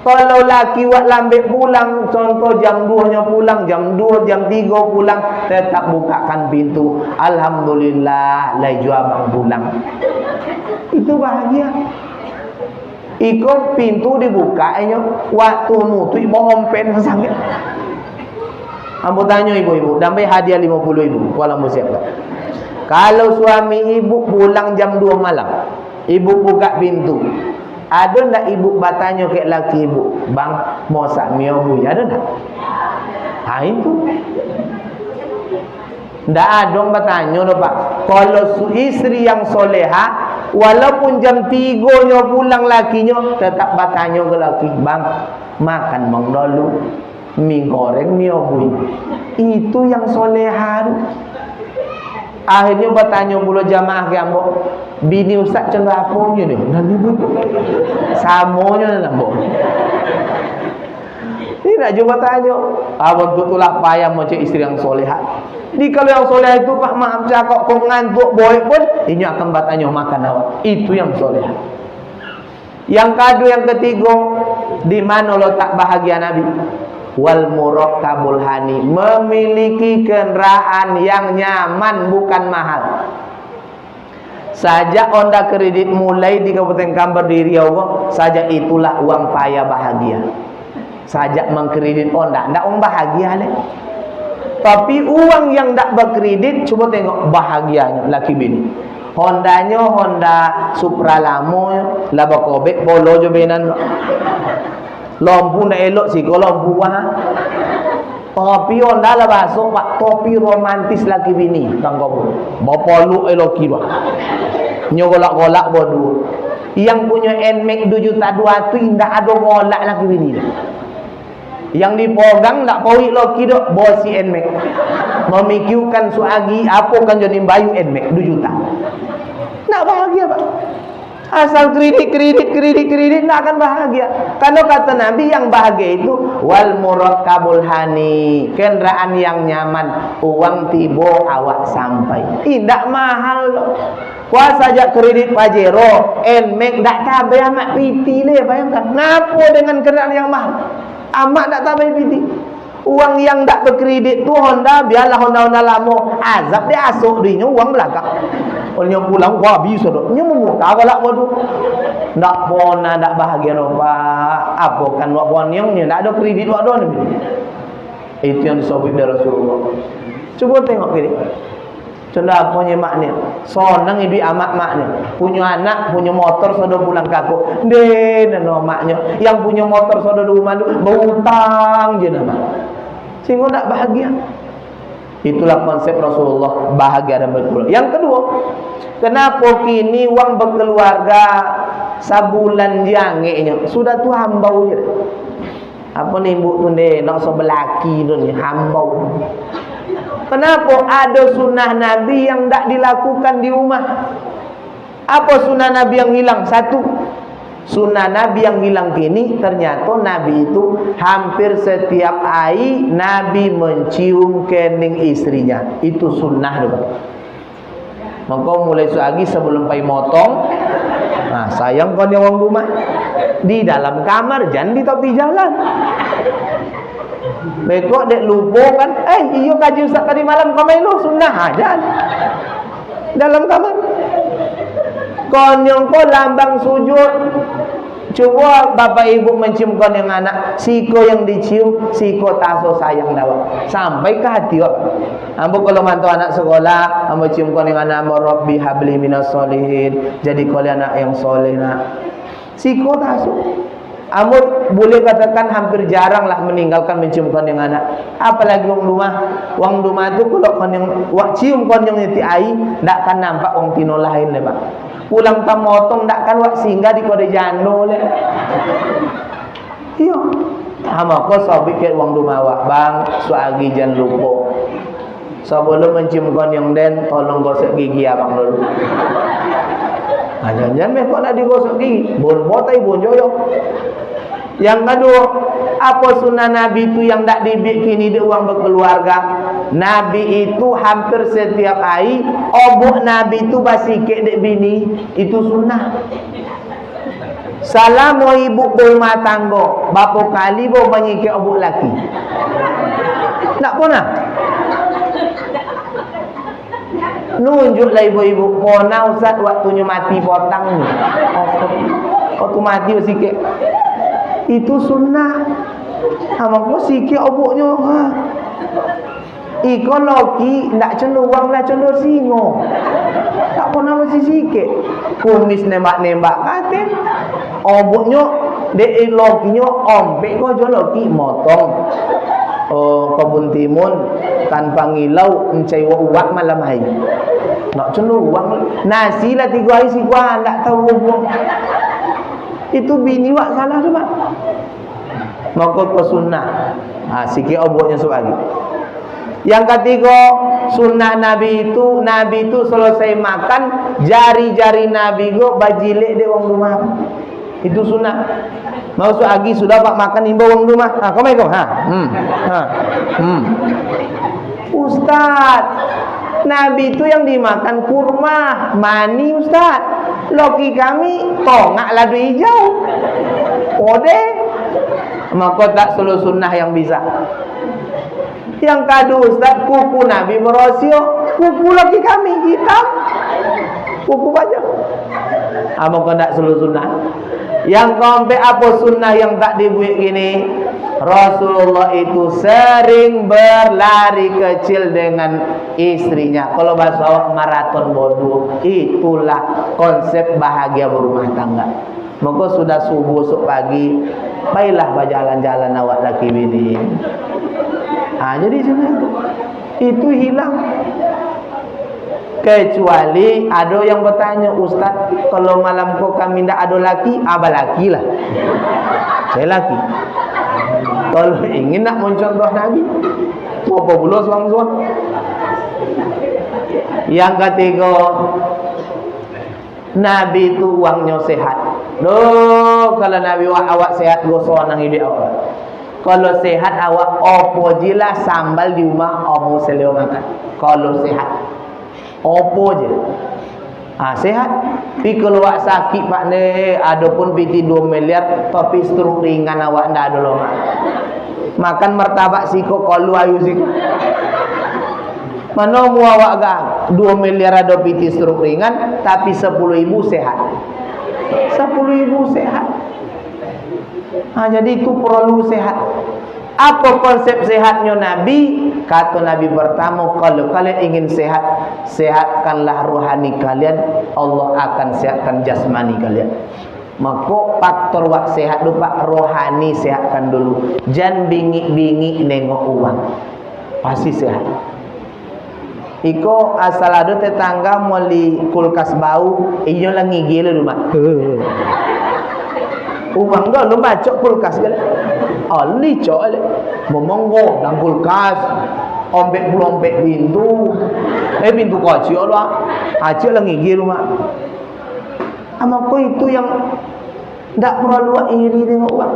Kalau laki wak lambat pulang, contoh jam 2 nya pulang, jam 2, jam 3 pulang, tetap bukakan pintu. Alhamdulillah, lai juabang pulang. Itu bahagia. Ikut pintu dibuka, waktu nutu ibu ngompen sangat. Ambo tanya ibu-ibu, damai hadiah 50 ribu. Walau siapa? Kalau suami ibu pulang jam 2 malam, ibu buka pintu. Ada ndak ibu bertanya ke laki ibu, bang mau sak miobu? Ada ndak? Itu. Ndak ada orang bertanya dah pak. Kalau istri yang soleha, walaupun jam 3 nya pulang lakinya, tetap bertanya ke laki, bang makan bang dulu, mie goreng miobu. Itu yang soleha. Akhirnya bertanya pula jamaah ke ambo, bini ustaz cenderung apanya ni? Nanti bu, samonya nambo. Ini nak cuba tanya, abang tu lah payah macam isteri yang soleha. Jadi kalau yang soleha itu pak maaf cakap kau ngantuk boy pun, ini akan bertanya makan awak. Itu yang soleha. Yang kedua, yang ketiga, di mana letak bahagia Nabi? Wal murakkabul hani, memiliki kendaraan yang nyaman bukan mahal. Saja Honda kredit mulai di Kabupaten Kampar di Riau saja itulah uang payah bahagia. Sajak mengkredit Honda, ndak uang bahagia le. Tapi uang yang ndak berkredit, coba tengok bahagianya laki bini. Hondanya Honda Supra Lamo, laba kobek polo jo benan. Lampu nak elok sih kalau lampu topi Honda lah basok pak, topi romantis laki bini kang kau bapa lu elok kira nyogolak-golak bodoh. Yang punya NMAX 2 juta 2 tu indah ada golak laki bini. Yang dipogang tak pawik laki dok bosi NMAX. Memikirkan suagi apa kan jadi bayu NMAX 2 juta. Nak bahagia pak. Asal kredit nak akan bahagia. Kalau kata Nabi yang bahagia itu wal murakkabul hani, kendaraan yang nyaman, uang tiba awak sampai. Tidak mahal loh. Kuasa saja kredit Pajero, NMAX tak cabai amat piti le, bayangkan. Ngapo dengan kendaraan yang mahal? Amat tak cabai piti. Uang yang tak berkredit tu Honda, biarlah Honda lama. Azab dia asuk dinya uang belakang. Orang pulang wah bisa dok. Nya memuka galak bodoh. Ndak pona ndak bahagia no pak. Apa kan wak pon yang ni ndak ada kredit wak don ni. Itu yang disebut dari Rasulullah. Cuba tengok gini. Contoh punya maknya. Sonang ibu amat maknya. Punya anak, punya motor sudah pulang kaku. Den no maknya. Yang punya motor sudah di rumah berhutang je nama. Sehingga ndak bahagia. Itulah konsep Rasulullah bahagia dan berkeluarga. Yang kedua, kenapa kini uang berkeluarga sabulan jangenya sudah tu hambau je. Apa ni ibu tu deh nak sebelaki tu ni hambau. Kenapa ada sunnah Nabi yang tak dilakukan di rumah? Apa sunnah Nabi yang hilang? Satu, sunnah Nabi yang hilang kini ternyata Nabi itu hampir setiap hari Nabi mencium kening istrinya. Itu sunnah tu. Maka mulai suagi sebelum pai motong, sayang kau ni orang rumah di dalam kamar, jangan di tepi jalan. Bekok dek lupa kan, iyo kaji ustaz tadi malam kau main lu sunnah aja dalam kamar. Konyong kau lambang sujud. Coba bapak ibu mencium konyong anak, siko yang dicium, siko taso sayang dawa sampai ke hati kok. Ambo kalau mantu anak sekolah, ambo cium konyong anak, Rabbi habli minas solihin, jadi kau anak yang soleh nak. Siko taso. Amut boleh katakan hampir jarang lah meninggalkan mencium kon yang anak. Apalagi wong rumah. Wong rumah tu kalau kon yang wak cium kon yang nyeti ai, ndak kan nampak wong tino lain le, Pak. Pulang tam motong ndak kan wak singgah di kode jano le. Iya. Maka sabik ke wong rumah wak, Bang, suagi jangan lupa. Sebelum mencium kon yang den, tolong gosok gigi abang dulu. Jangan-jangan mereka nak digosok gigi, bon botai bon joyok. Yang kedua, apa sunnah Nabi itu yang tak dibikini di uang berkeluarga? Nabi itu hampir setiap hari obok Nabi itu basikik dek bini, itu sunnah. Salam mau ibu berumah tangga, berapa kali bawa menyikik obok laki? Tak pernah. Nunjuklah ibu-ibu pona Ustaz waktunya mati potang ni. Waktu mati sikit. Itu sunnah. Maka sikit oboknya. Iko loki ndak cenderung lah cenderung singo. Tak pernah mesti sikit. Kumis nembak-nembak katen. Oboknya dek lokinya ompek ko jo loki motong. Kebun timun tanpa ngilau encai uak malam hari. Nak cenderung nasi lah 3 hari si gua ndak tahu buang. Itu bini wak salah tu, Pak. Maka ke sunnah. Sikit oboknya sebagi. Yang ketiga, sunnah Nabi itu selesai makan jari-jari Nabi go bajilik de wong rumah. Itu sunnah. Mau suagi sudah Pak makan imbau wong rumah. Assalamualaikum. Ustaz, Nabi itu yang dimakan kurma, mani Ustaz. Loki kami tongak ladu hijau. Kode. Maka tak selalu sunnah yang bisa. Yang kedua Ustaz, kuku Nabi merosio, kuku loki kami hitam. Kuku banyak. Maka tak selalu sunnah. Yang keempat apa sunnah yang tak dibuat gini? Rasulullah itu sering berlari kecil dengan istrinya. Kalau bahasa awak maraton bodoh. Itulah konsep bahagia berumah tangga. Maka sudah subuh esok pagi, baiklah berjalan-jalan awak laki bini. Jadi itu hilang. Kecuali ada yang bertanya, Ustaz, kalau malam kau kami tidak ada laki, abah laki lah. Saya laki. Kalau ingin nak mencontoh Nabi, apa pula suang-suang. Yang ketiga, Nabi itu uangnya sehat. Loh, kalau Nabi awak sehat, gosok nang ide awak. Kalau sehat awak, opo jilah sambal di rumah, opo seleo makan. Kalau sehat. Opo je. Sehat. Tapi kalau awak sakit Pak ni, ada pun PT 2 miliar, tapi stroke ringan awak ndak ada loh. Makan martabak siko kalu ayu siko. Mana mu awak gang 2 miliar ada PT stroke ringan, tapi 10.000 sehat. 10.000 sehat. Jadi itu perlu sehat. Apa konsep sehatnya Nabi? Kata Nabi pertama, kalau kalian ingin sehat, sehatkanlah rohani kalian, Allah akan sehatkan jasmani kalian. Maka faktor wak sehat dulu Pak, rohani sehatkan dulu. Jangan bingik-bingik nengok uang, pasti sehat. Iko asal ada tetangga muli kulkas bau, iyo lah ngigil rumah. Uang dah lu bacok kulkas kan? Ali cok, memongo dalam kulkas, ombek pintu, pintu kecil lah, acil lah ngigil rumah. Ama kau itu yang tak perlu iri dengan uang.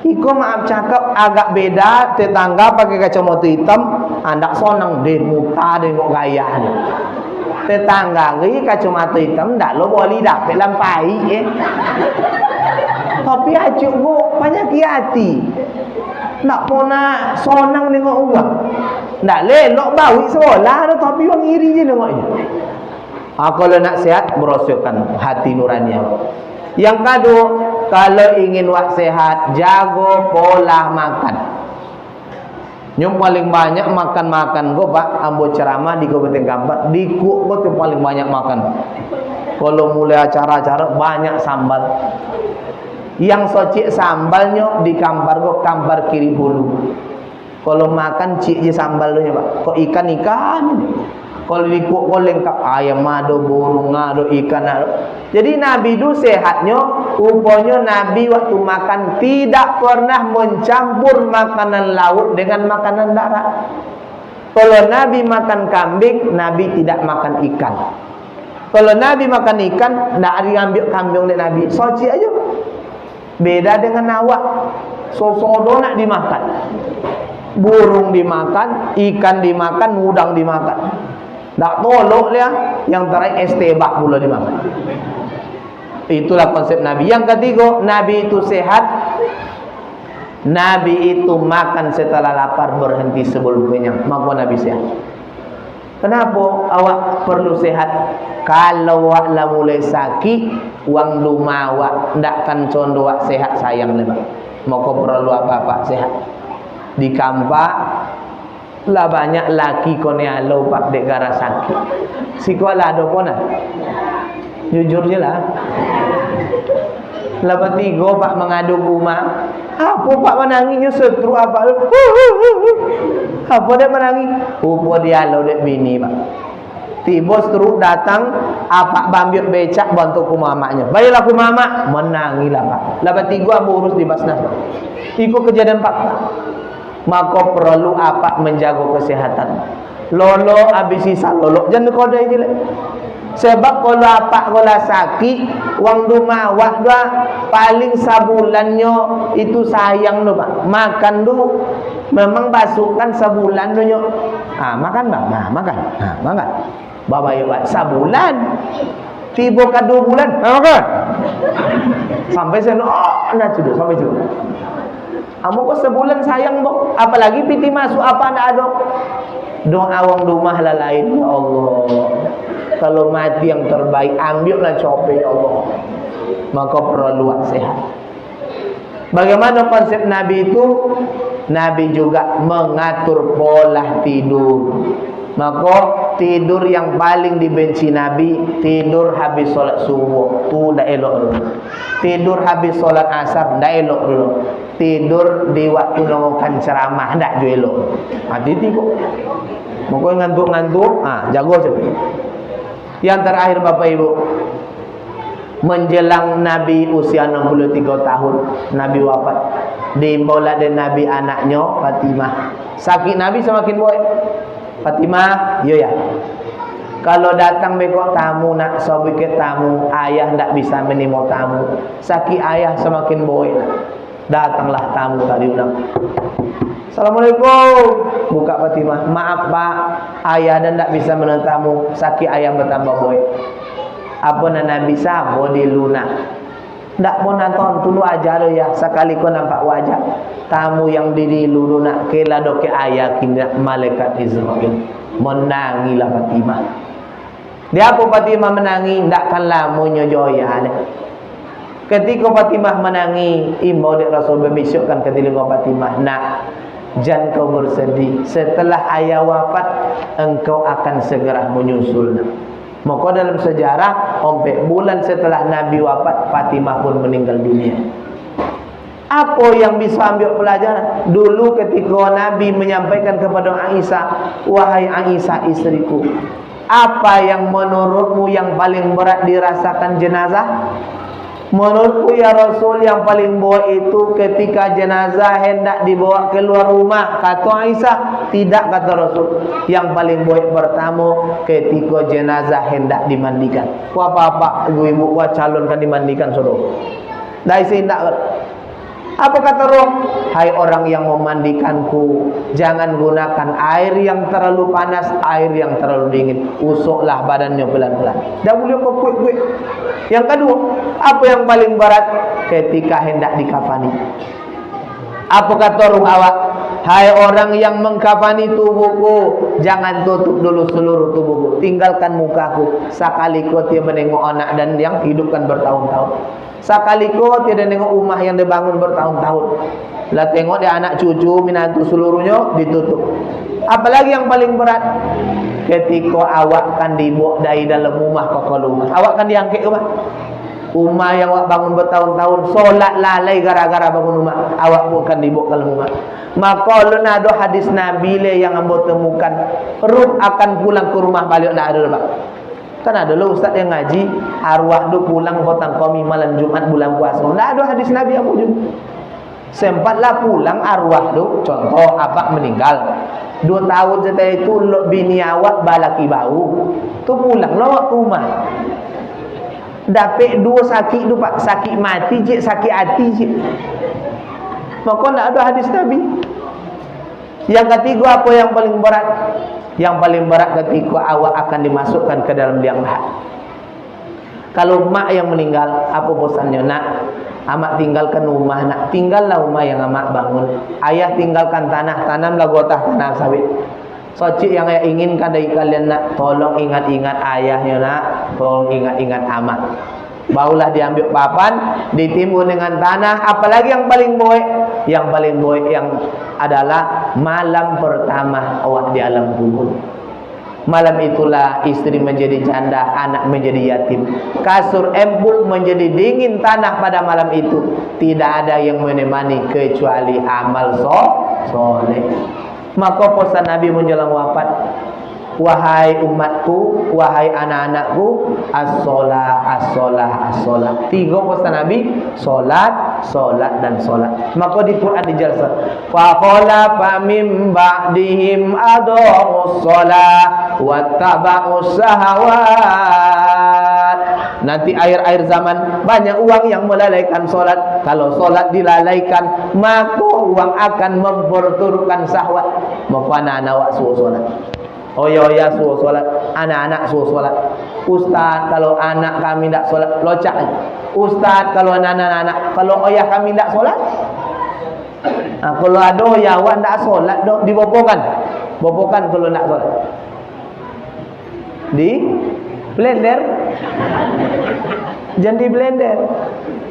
Iko maaf cakap agak beda, tetangga pakai kacamata hitam, anda sonang deh muka dengan gaya. Tetangga ni kacamata hitam, tak lo boleh dapat lampai. Tapi acuk go banyak hati. Nak pona sonang dengan uang. Nak lelok bawi sekolah dah, tapi orang iri je tengoknya. Kalau nak sehat, merosokkan hati nurani. Yang kedua, kalau ingin wak sehat, jago pola makan. Yang paling banyak makan go Pak, ambo ceramah di Kabupaten Kampar, di go tu paling banyak makan. Kalau mulai acara-acara banyak sambal. Yang socik sambalnya di kampar kiri hulu. Kalau makan cik je sambal tu Pak. Kok ikan. Kalau dikuak lengkap ayam ada, burung ada, ikan ada. Jadi Nabi itu sehatnya, rupanya Nabi waktu makan tidak pernah mencampur makanan laut dengan makanan darat. Kalau Nabi makan kambing, Nabi tidak makan ikan. Kalau Nabi makan ikan, tidak diambil kambing oleh Nabi. Soci aja. Beda dengan awak. Sosodo nak dimakan. Burung dimakan, ikan dimakan, udang dimakan. Tak tolok dia, yang terakhir estebak pula dimakan. Itulah konsep Nabi. Yang ketiga, Nabi itu sehat. Nabi itu makan setelah lapar, berhenti sebelum kenyang. Maka Nabi sehat. Kenapa awak perlu sehat? Kalau awak lah mulai sakit, wang rumah awak ndakkan condo awak sehat sayang lemak. Maka perlu apa-apa sehat. Di kampak lah banyak laki kone alau pak dek gara sakit. Sikuala ada pona. Jujur je lah. Lepas tiga pak mengadu rumah. Apa pak menanginya setru apa? Apa dia menangi? Apa dia alau dek bini pak. Tiba setru datang, apa bambil becak bantu ku mamaknya. Baiklah ku mamak, menangilah pak. Lepas tiga ambil urus di Basnas. Ikut kejadian fakta. Maka perlu apa menjaga kesehatan. Lolo habis sisa lolo jangan kode ini lah. Sebab kalau apa kalau sakit wang rumah awak dua paling sabulannya itu sayang tu pak. Makan tu memang basuhkan sabulan tu nyo. Makan bang, makan. Makan. Bapa yo pak sabulan. Tiba ke 2 bulan, makan. Sampai saya nak sudah sampai sudah. Amu kok sebulan sayang bok, apalagi piti masuk apa ndak ada. Doa awang rumah lah lain ya Allah. Kalau mati yang terbaik ambillah cope ya Allah. Maka perlu sehat. Bagaimana konsep Nabi itu? Nabi juga mengatur pola tidur. Maka tidur yang paling dibenci Nabi, tidur habis solat subuh, tu dah elok dulu. Tidur habis solat asar, dah elok dulu. Tidur di waktu nongokan ceramah, dah juga elok. Hati-hati kok. Maka ngantuk-ngantuk, jago saja. Yang terakhir Bapak Ibu, menjelang Nabi usia 63 tahun, Nabi wafat. Dimbawa dan Nabi anaknya Fatimah. Sakit Nabi semakin baik. Fatimah, yo ya. Kalau datang bekok tamu nak sobike tamu, ayah ndak bisa menimo tamu. Sakit ayah semakin boy. Datanglah tamu tadi undang. Assalamualaikum. Buka Fatimah. Maaf Pak, ayah dan ndak bisa menemu tamu. Sakit ayah bertambah boy. Apa nak bisa bodi lunak. Ndak mau nonton dulu aja lo ya. Sekali kau nampak wajah tamu yang diri lulu nak kela doke ayah kina malaikat Israel. Menangilah Fatimah. Dia apa Fatimah menangi? Ndakkan lamunya joya. Ketika Fatimah menangi, imbau dek Rasul berbisyukkan ke telinga Fatimah, nak, jangan kau bersedih. Setelah ayah wafat, engkau akan segera menyusul. Maka dalam sejarah, 4 bulan setelah Nabi wafat, Fatimah pun meninggal dunia. Apa yang bisa ambil pelajaran? Dulu ketika Nabi menyampaikan kepada Aisyah, wahai Aisyah istriku, apa yang menurutmu yang paling berat dirasakan jenazah? Menurutku ya Rasul, yang paling berat itu ketika jenazah hendak dibawa keluar rumah. Kata Aisyah, tidak, kata Rasul. Yang paling berat pertama ketika jenazah hendak dimandikan. Apa-apa ibu-ibu calonkan dimandikan saudara. Dari sini tidak. Apa kata Roh? Hai orang yang memandikanku, jangan gunakan air yang terlalu panas, air yang terlalu dingin. Usuklah badannya pelan-pelan. Dah boleh kau kuik-kuik. Yang kedua, apa yang paling berat ketika hendak dikafani? Apa kata Roh awak? Hai orang yang mengkafani tubuhku, jangan tutup dulu seluruh tubuhku, tinggalkan mukaku. Sekali kau dia menengok anak dan yang hidupkan bertahun-tahun. Sekali kau tidak nengok rumah yang dibangun bertahun-tahun. Lah tengok dia anak cucu, minantu seluruhnya ditutup. Apalagi yang paling berat ketika awak kan dibawa dari dalam rumah ke rumah. Awak kan diangkat ke mana? Rumah yang awak bangun bertahun-tahun, solat lalai gara-gara bangun rumah, awak bukan dibawa ke rumah. Maka kalau ada hadis Nabi yang ambo temukan, ruh akan pulang ke rumah balik, tak ada Pak. Kan ada lo ustaz yang ngaji, arwah tu pulang kotang kami malam Jumat bulan puasa. Tak ada hadis Nabi ambo juga. Sempatlah pulang arwah tu, contoh abak meninggal 2 tahun setelah itu bini awak balaki bau tu pulang lawak ke rumah. Dapat 2 sakit tu Pak, sakit mati cik, sakit hati cik. Maka tak ada hadis Nabi. Yang ketiga apa yang paling berat? Yang paling berat ketika awak akan dimasukkan ke dalam liang lahat. Kalau mak yang meninggal, apa bosannya nak? Amak tinggalkan rumah nak, tinggallah rumah yang amak bangun. Ayah tinggalkan tanah, tanamlah gotah tanah sawit. Socik yang ayah inginkan dari kalian nak, tolong ingat-ingat ayahnya nak, tolong ingat-ingat amak. Barulah diambil papan, ditimbun dengan tanah. Apalagi yang paling baik? Yang paling baik yang adalah malam pertama awak di alam kubur. Malam itulah istri menjadi janda, anak menjadi yatim. Kasur empuk menjadi dingin tanah pada malam itu. Tidak ada yang menemani kecuali amal soleh. Maka pesan Nabi menjelang wafat, wahai umatku, wahai anak-anakku, as-sholah, as-sholah, as-sholah. 3 pesan Nabi, solat, solat dan solat. Maka di Quran dijelaskan, fa khalafa mim ba'dihim adaa'us sholah wattaba'us syahawat. Nanti akhir-akhir zaman banyak uang yang melalaikan solat. Kalau solat dilalaikan, maka uang akan memperturutkan syahwat. Maka anak-anak awak suruh solat. Oh ya suruh solat, anak-anak suruh solat. Ustaz, kalau anak kami tak solat, locak. Ustaz, kalau anak-anak, kalau ayah kami tak solat, kalau ada ayah awak tak solat, dibopokan. Bopokan kalau nak solat. Di blender. Jangan di blender.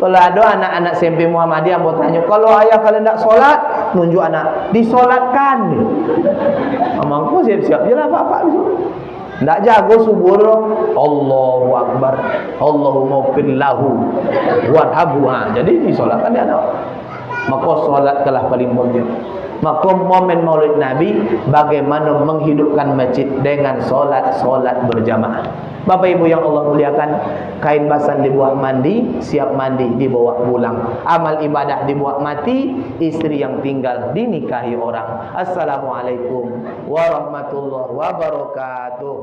Kalau ada anak-anak SMP Muhammadiyah mau tanya, kalau ayah kalian tak solat, nunjuk anak, disolatkan. Amangku siap-siap je lah bapak besok. Tak jago subur, Allahu Akbar, Allahumma fillahu warhabu. Jadi disolatkan dia anak. Maka solat telah paling mulia. Maka momen Maulid Nabi, bagaimana menghidupkan masjid dengan solat berjamaah. Bapak Ibu yang Allah muliakan, kain basan dibuat mandi, siap mandi dibawa pulang. Amal ibadah dibuat mati, istri yang tinggal dinikahi orang. Assalamualaikum warahmatullahi wabarakatuh.